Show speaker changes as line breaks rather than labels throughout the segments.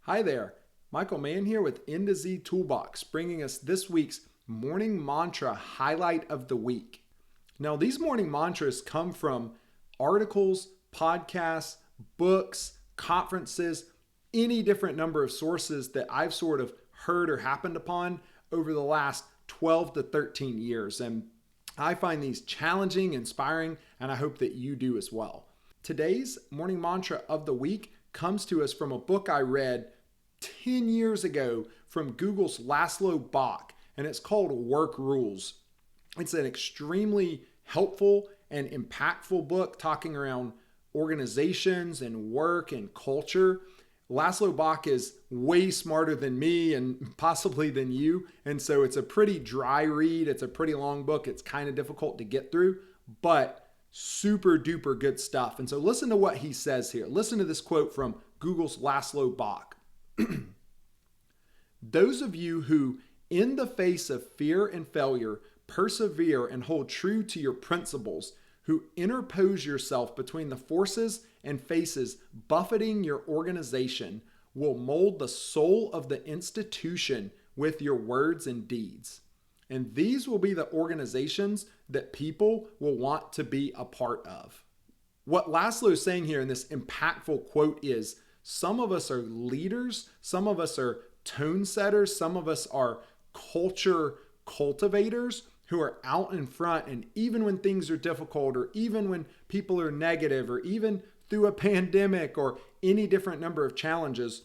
Hi there, Michael Mann here with N to Z Toolbox, bringing us this week's morning mantra highlight of the week. Now, these morning mantras come from articles, podcasts, books, conferences, any different number of sources that I've sort of heard or happened upon over the last 12 to 13 years. And I find these challenging, inspiring, and I hope that you do as well. Today's morning mantra of the week comes to us from a book I read 10 years ago from Google's Laszlo Bock, and it's called Work Rules. It's an extremely helpful and impactful book talking around organizations and work and culture. Laszlo Bock is way smarter than me and possibly than you, and so it's a pretty dry read. It's a pretty long book. It's kind of difficult to get through, but super duper good stuff. And so listen to what he says here. Listen to this quote from Google's Laszlo Bock. Those of you who, in the face of fear and failure, persevere and hold true to your principles, who interpose yourself between the forces and faces buffeting your organization, will mold the soul of the institution with your words and deeds. And these will be the organizations that people will want to be a part of. What Laszlo is saying here in this impactful quote is, some of us are leaders, some of us are tone setters, some of us are culture cultivators who are out in front, and even when things are difficult, or even when people are negative, or even through a pandemic or any different number of challenges,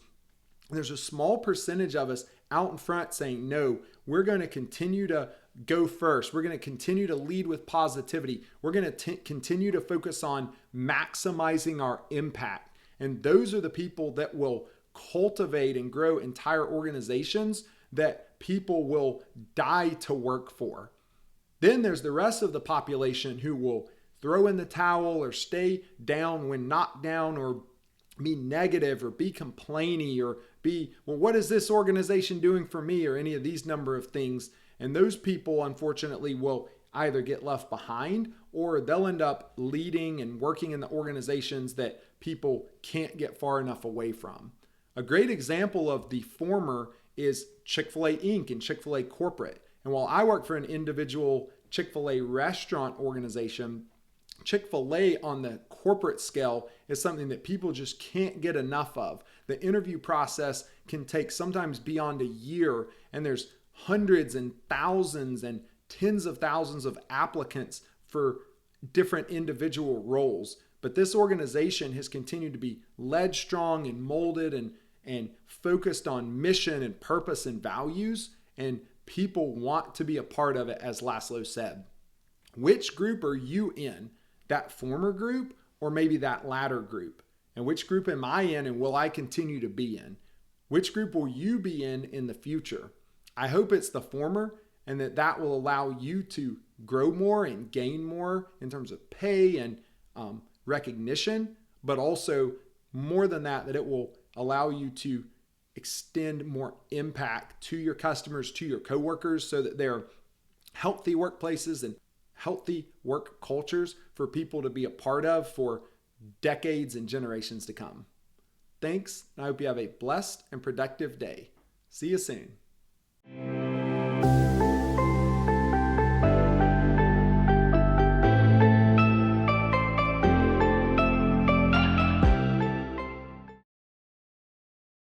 there's a small percentage of us out in front saying, no, we're going to continue to go first. We're going to continue to lead with positivity. We're going to continue to focus on maximizing our impact. And those are the people that will cultivate and grow entire organizations that people will die to work for. Then there's the rest of the population who will throw in the towel or stay down when knocked down, or be negative, or be complaining, or be, well, what is this organization doing for me, or any of these number of things. And those people, unfortunately, will either get left behind, or they'll end up leading and working in the organizations that people can't get far enough away from. A great example of the former is Chick-fil-A Inc. and Chick-fil-A Corporate. And while I work for an individual Chick-fil-A restaurant organization, Chick-fil-A on the corporate scale is something that people just can't get enough of. The interview process can take sometimes beyond a year, and there's hundreds and thousands and tens of thousands of applicants for different individual roles. But this organization has continued to be led strong and molded and focused on mission and purpose and values, and people want to be a part of it, as Laszlo said. Which group are you in? That former group, or maybe that latter group? And which group am I in, and will I continue to be in? Which group will you be in the future? I hope it's the former, and that will allow you to grow more and gain more in terms of pay and recognition, but also more than that, that it will allow you to extend more impact to your customers, to your coworkers, so that they're healthy workplaces and healthy work cultures for people to be a part of for decades and generations to come. Thanks, and I hope you have a blessed and productive day. See you soon.